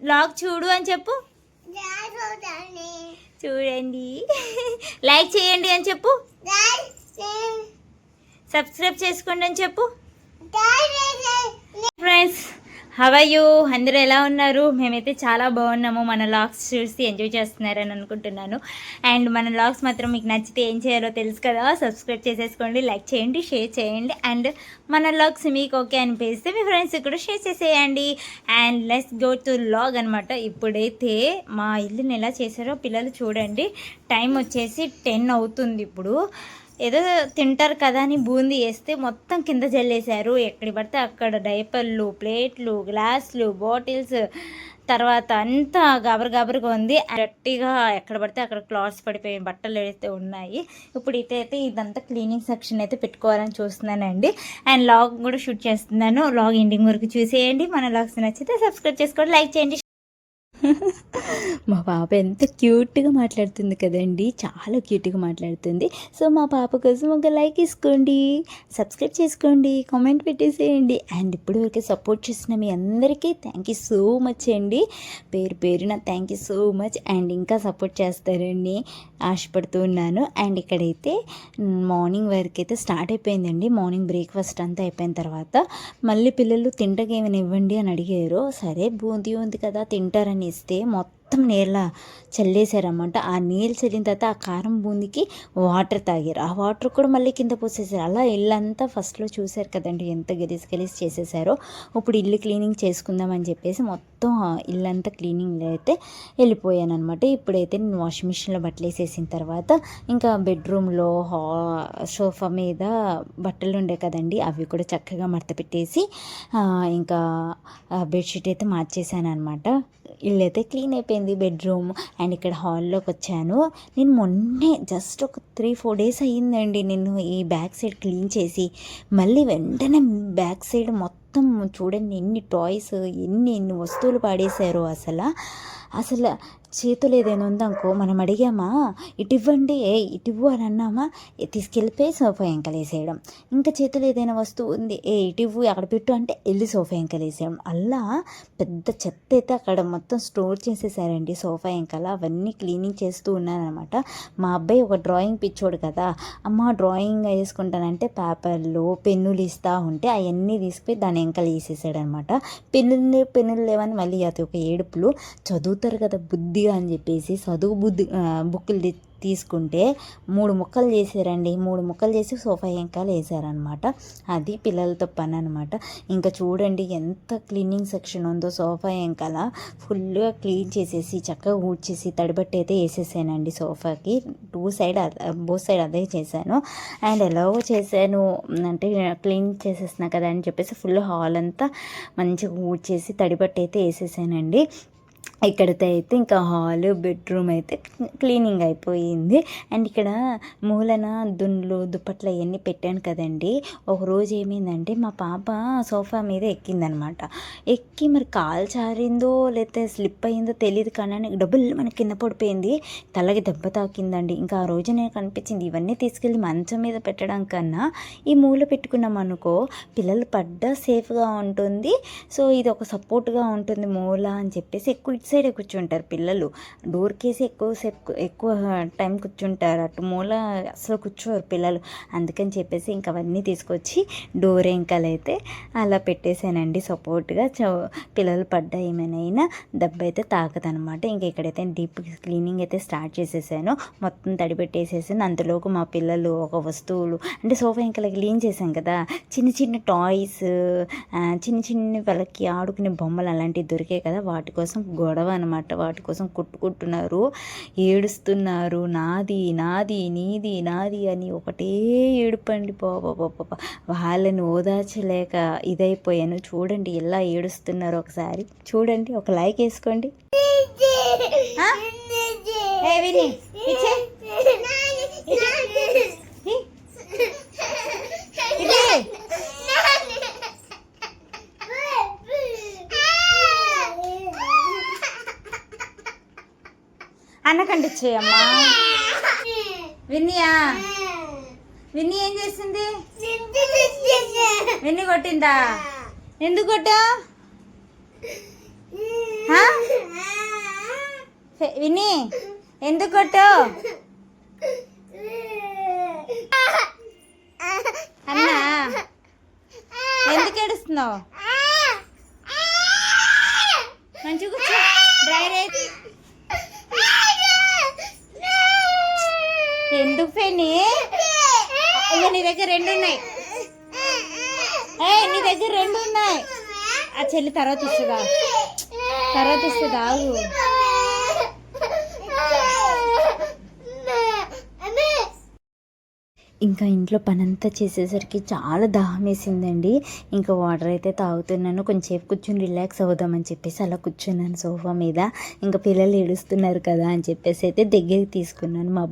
Blog చూడు అని చెప్పు. చూడండి. లైక్ చేయండి అని చెప్పు. సబ్స్క్రైబ్ చేసుకోండి అని చెప్పు. Friends, how are you? అందరూ ఎలా ఉన్నారు? మేమైతే చాలా బాగున్నాము. మన వ్లాగ్స్ చూసి ఎంజాయ్ చేస్తున్నారని అనుకుంటున్నాను. అండ్ మన వ్లాగ్స్ మాత్రం మీకు నచ్చితే ఏం చేయాలో తెలుసు కదా, సబ్స్క్రైబ్ చేసేసుకోండి, లైక్ చేయండి, షేర్ చేయండి. అండ్ మన వ్లాగ్స్ మీకు ఓకే అనిపిస్తే మీ ఫ్రెండ్స్కి కూడా షేర్ చేసేయండి. And let's go to vlog అనమాట. ఇప్పుడైతే మా ఇల్లుని ఎలా చేశారో పిల్లలు చూడండి. టైం వచ్చేసి 10 అవుతుంది. ఇప్పుడు ఏదో తింటారు కదా అని బూందీ వేస్తే మొత్తం కింద జల్లేశారు. ఎక్కడి పడితే అక్కడ డైపర్లు, ప్లేట్లు, గ్లాసులు, బాటిల్స్, తర్వాత అంతా గబరగా ఉంది. గట్టిగా ఎక్కడ పడితే అక్కడ క్లాత్స్ పడిపోయి బట్టలు అయితే ఉన్నాయి. ఇప్పుడు ఇదైతే ఇదంతా క్లీనింగ్ సెక్షన్ అయితే పెట్టుకోవాలని చూస్తున్నానండి. అండ్ లాగ్ కూడా షూట్ చేస్తున్నాను. లాగ్ ఎండింగ్ వరకు చూసేయండి. మన లాగ్స్ నచ్చితే సబ్స్క్రైబ్ చేసుకోండి, లైక్ చేయండి. మా పాప ఎంత క్యూట్గా మాట్లాడుతుంది కదండి, చాలా క్యూట్గా మాట్లాడుతుంది. సో మా పాప కోసం ఒక లైక్ ఇసుకోండి, సబ్స్క్రైబ్ చేసుకోండి, కామెంట్ పెట్టేసేయండి. అండ్ ఇప్పటి వరకు సపోర్ట్ చేసిన మీ అందరికీ థ్యాంక్ యూ సో మచ్ అండి. పేరున thank you so much. And ఇంకా సపోర్ట్ చేస్తారని ఆశపడుతూ ఉన్నాను. అండ్ ఇక్కడైతే మార్నింగ్ వరకు అయితే స్టార్ట్ అయిపోయిందండి. మార్నింగ్ బ్రేక్ఫాస్ట్ అంతా అయిపోయిన తర్వాత మళ్ళీ పిల్లలు తింటకి ఏమైనా ఇవ్వండి అని అడిగారు. సరే బూందీ ఉంది కదా తింటారని ఇస్తే మొత్తం నీళ్ళ చల్లేసారన్నమాట. ఆ నీళ్ళు చల్లిన తర్వాత ఆ కారం బూందికి వాటర్ తాగారు. ఆ వాటర్ కూడా మళ్ళీ కింద పోసేసారు. అలా ఇల్లంతా ఫస్ట్లో చూశారు కదండి ఎంత గలీజ్ చేసేసారో. ఇప్పుడు ఇల్లు క్లీనింగ్ చేసుకుందామని చెప్పేసి మొత్తం ఇల్లంతా క్లీనింగ్ అయితే వెళ్ళిపోయాను అనమాట. ఇప్పుడైతే నేను వాషింగ్ మిషన్లో బట్టలు వేసేసిన తర్వాత ఇంకా బెడ్రూమ్లో సోఫా మీద బట్టలు ఉండే కదండి, అవి కూడా చక్కగా మడత పెట్టేసి ఇంకా బెడ్షీట్ అయితే మార్చేసాను అనమాట. ఇల్లు అయితే క్లీన్ అయిపోయింది, బెడ్రూమ్. అండ్ ఇక్కడ హాల్లోకి వచ్చాను. నేను మొన్నే జస్ట్ ఒక 3-4 డేస్ అయ్యిందండి నేను ఈ బ్యాక్ సైడ్ క్లీన్ చేసి. మళ్ళీ వెంటనే బ్యాక్ సైడ్ మొత్తం చూడండి ఎన్ని టాయ్స్, ఎన్ని వస్తువులు పాడేశారు. అసలు చేతులు ఏదైనా ఉందనుకో, మనం అడిగామా ఇటు ఇవ్వండి, ఇటు ఇవ్వు అని అన్నామా, తీసుకెళ్ళిపోయి సోఫా వెంకలేసేయడం. ఇంకా చేతులు ఏదైనా వస్తువు ఉంది, ఇటు ఇవ్వు అక్కడ పెట్టు అంటే వెళ్ళి సోఫా వెంకలేసేయడం. అలా పెద్ద చెత్త అయితే అక్కడ మొత్తం స్టోర్ చేసేసారండి సోఫా వెంకల. అవన్నీ క్లీనింగ్ చేస్తూ ఉన్నానమాట. మా అబ్బాయి ఒక డ్రాయింగ్ పిచ్చోడు కదా, అమ్మ డ్రాయింగ్ వేసుకుంటానంటే పేపర్లు పెన్నులు ఇస్తూ ఉంటే అవన్నీ తీసుకుపోయి దాని వెంకలు వేసేసాడు అనమాట. పెన్నులు లేవని మళ్ళీ అది ఒక ఏడుపులు. చదువుతారు కదా బుద్ధిగా అని చెప్పేసి చదువు బుక్కులు తీసుకుంటే 3 ముక్కలు చేశారండి. 3 ముక్కలు చేసి సోఫా వెంకాలు వేసారనమాట. అది పిల్లలతో పని అనమాట. ఇంకా చూడండి ఎంత క్లీనింగ్ సెక్షన్ ఉందో. సోఫా వెంకాల ఫుల్గా క్లీన్ చేసేసి చక్కగా ఊడ్చేసి తడిబట్టి అయితే వేసేసానండి సోఫాకి. బోత్ సైడ్ అదే చేశాను. అండ్ ఎలాగో చేశాను అంటే క్లీన్ చేసేస్తున్నా కదా అని చెప్పేసి ఫుల్ హాల్ అంతా మంచిగా ఊడ్చేసి తడిబట్టి అయితే వేసేసానండి. ఇక్కడైతే అయితే ఇంకా హాల్ బెడ్రూమ్ అయితే క్లీనింగ్ అయిపోయింది. అండ్ ఇక్కడ మూలన దున్నులు దుప్పట్లు అవన్నీ పెట్టాను కదండి. ఒకరోజు ఏమైందంటే మా పాప సోఫా మీద ఎక్కిందనమాట. ఎక్కి మరి కాలు జారిందో లేకపోతే స్లిప్ అయిందో తెలియదు కానీ డబుల్ మనకి కింద పడిపోయింది, తలకి దెబ్బ తాకిందండి. ఇంకా ఆ రోజు నేను కనిపించింది ఇవన్నీ తీసుకెళ్ళి మంచం మీద పెట్టడం కన్నా ఈ మూల పెట్టుకున్నాం అనుకో పిల్లలు పడ్డా సేఫ్గా ఉంటుంది. సో ఇది ఒక సపోర్ట్గా ఉంటుంది మూల అని చెప్పేసి ఎక్కువ ఇటు సైడే కూర్చుంటారు పిల్లలు. డోర్ కేసి ఎక్కువ టైం కూర్చుంటారు, అటు మూల అసలు కూర్చోరు పిల్లలు. అందుకని చెప్పేసి ఇంకా అవన్నీ తీసుకొచ్చి డోర్ వెంకాలైతే అలా పెట్టేశానండి సపోర్ట్గా. పిల్లలు పడ్డా ఏమైనా దెబ్బ అయితే తాకదనమాట. ఇంకా ఇక్కడైతే డీప్ క్లీనింగ్ అయితే స్టార్ట్ చేసేసాను. మొత్తం తడిపెట్టేసేసాను. అంతలోకి మా పిల్లలు ఒక వస్తువులు అంటే సోఫా వెంకాల క్లీన్ చేశాం కదా, చిన్న టాయ్స్, చిన్న వాళ్ళకి ఆడుకునే బొమ్మలు అలాంటివి దొరికాయి కదా, వాటి కోసం గొడవ అనమాట. వాటి కోసం కొట్టుకుంటున్నారు, ఏడుస్తున్నారు. నాది నీది అని ఒకటే ఏడుపండి పాప. వాళ్ళని ఓదార్చలేక ఇదైపోయాను. చూడండి ఎలా ఏడుస్తున్నారో ఒకసారి చూడండి. ఒక లైక్ వేసుకోండి. అన్నకండి ఇచ్చేయమ్మా. విన్నీ ఏం చేసింది? విన్నీ కొట్టిందా? ఎందుకు కొట్టా? విని ఎందుకు కొట్టు అన్నా ఎందుకు ఏడుస్తున్నావు మంచిగా కూర్చో డ్రై ఎందుకు ఫేని నీ దగ్గర 2 ఉన్నాయి నీ దగ్గర 2 ఉన్నాయి ఆ చెల్లి తర్వాత ఇస్తుందా ఆగు ఇంకా ఇంట్లో పనంతా చేసేసరికి చాలా దాహం వేసిందండి. ఇంకా వాటర్ అయితే తాగుతున్నాను. కొంచెంసేపు కూర్చొని రిలాక్స్ అవుదామని చెప్పేసి అలా కూర్చున్నాను సోఫా మీద. ఇంకా పిల్లలు ఏడుస్తున్నారు కదా అని చెప్పేసి అయితే దగ్గరికి తీసుకున్నాను మా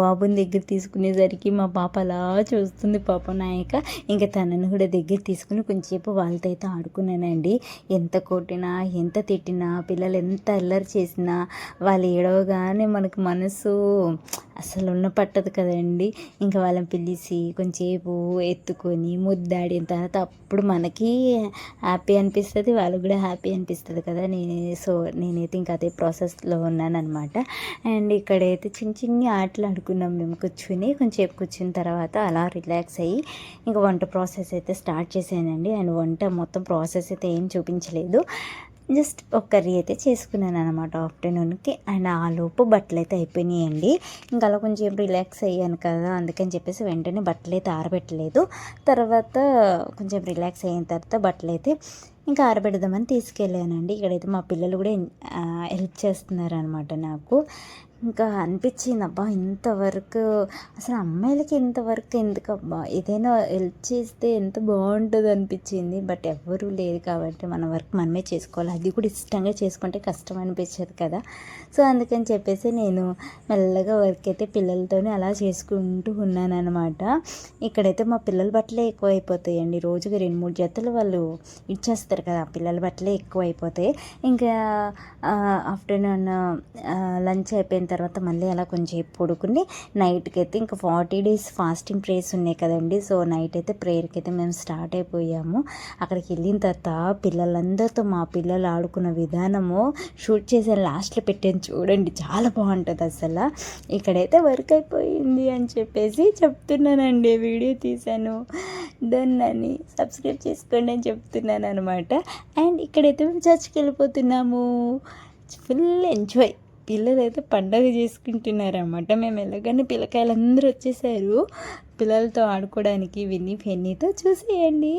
బాబుని దగ్గర తీసుకునేసరికి మా పాప అలా చూస్తుంది పాప నాయక. ఇంకా తనను కూడా దగ్గర తీసుకుని కొంచెంసేపు వాళ్ళతో అయితే ఆడుకున్నానండి. ఎంత కొట్టినా ఎంత తిట్టినా పిల్లలు ఎంత అల్లరి చేసినా వాళ్ళు ఏడవగానే మనకు మనసు అసలు పట్టదు కదండి. ఇంకా వాళ్ళని పిలిచి కొంచెంసేపు ఎత్తుకొని ముద్దాడిన తర్వాత అప్పుడు మనకి హ్యాపీ అనిపిస్తుంది, వాళ్ళకి కూడా హ్యాపీ అనిపిస్తుంది కదా. నేనైతే ఇంకా అదే ప్రాసెస్లో ఉన్నాను అనమాట. అండ్ ఇక్కడైతే చిన్ని ఆటలు ఆడుకున్నాం మేము కూర్చుని. కొంచెంసేపు కూర్చున్న తర్వాత అలా రిలాక్స్ అయ్యి ఇంకా వంట ప్రాసెస్ అయితే స్టార్ట్ చేశానండి. అండ్ వంట మొత్తం ప్రాసెస్ అయితే ఏం చూపించలేదు, జస్ట్ ఒక కర్రీ అయితే చేసుకున్నాను అనమాట ఆఫ్టర్నూన్కి. అండ్ ఆ లోపు బట్టలు అయితే అయిపోయినాయండి. ఇంకా అలా కొంచెం రిలాక్స్ అయ్యాను కదా, అందుకని చెప్పేసి వెంటనే బట్టలు అయితే ఆరబెట్టలేదు. తర్వాత కొంచెం రిలాక్స్ అయిన తర్వాత బట్టలు అయితే ఇంకా ఆరబెడదామని తీసుకెళ్ళానండి. ఇక్కడైతే మా పిల్లలు కూడా హెల్ప్ చేస్తున్నారు అనమాట నాకు. ఇంకా అనిపించింది అబ్బా ఇంతవరకు అసలు అమ్మాయిలకి ఇంతవరకు ఎందుకబ్బా, ఏదైనా హెల్ప్ చేస్తే ఎంత బాగుంటుంది అనిపించింది. బట్ ఎవ్వరూ లేదు కాబట్టి మన వర్క్ మనమే చేసుకోవాలి. అది కూడా ఇష్టంగా చేసుకుంటే కష్టం అనిపించదు కదా. సో అందుకని చెప్పేసి నేను మెల్లగా వర్క్ అయితే పిల్లలతోనే అలా చేసుకుంటూ ఉన్నాను అనమాట. ఇక్కడైతే మా పిల్లల బట్టలే ఎక్కువ అయిపోతాయండి. రోజుకి 2-3 జతలు వాళ్ళు ఇచ్చేస్తారు కదా, పిల్లల బట్టలే ఎక్కువ అయిపోతాయి. ఇంకా ఆఫ్టర్నూన్ లంచ్ అయిపోయిన తర్వాత మళ్ళీ అలా కొంచెం పడుకుని నైట్కి అయితే ఇంకా 40 days ఫాస్టింగ్ ప్రేయర్స్ ఉన్నాయి కదండి. సో నైట్ అయితే ప్రేయర్కి అయితే మేము స్టార్ట్ అయిపోయాము. అక్కడికి వెళ్ళిన తర్వాత పిల్లలందరితో మా పిల్లలు ఆడుకున్న విధానము షూట్ చేసే లాస్ట్లో పెట్టాను చూడండి, చాలా బాగుంటుంది అసలు. ఇక్కడైతే వర్క్ అయిపోయింది అని చెప్పేసి చెప్తున్నానండి, వీడియో తీశాను దాన్ని సబ్స్క్రైబ్ చేసుకోండి అని చెప్తున్నాను అనమాట. అండ్ ఇక్కడైతే మేము చర్చ్కి వెళ్ళిపోతున్నాము. ఫుల్ ఎంజాయ్, పిల్లలు అయితే పండగ చేసుకుంటున్నారు అన్నమాట. మేము వెళ్ళగానే పిల్లకాయలు అందరూ వచ్చేసారు పిల్లలతో ఆడుకోవడానికి. విన్నీ ఫెన్నీతో చూసేయండి,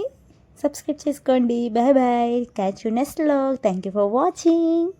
సబ్స్క్రైబ్ చేసుకోండి. Bye bye, catch you next vlog. Thank you for watching.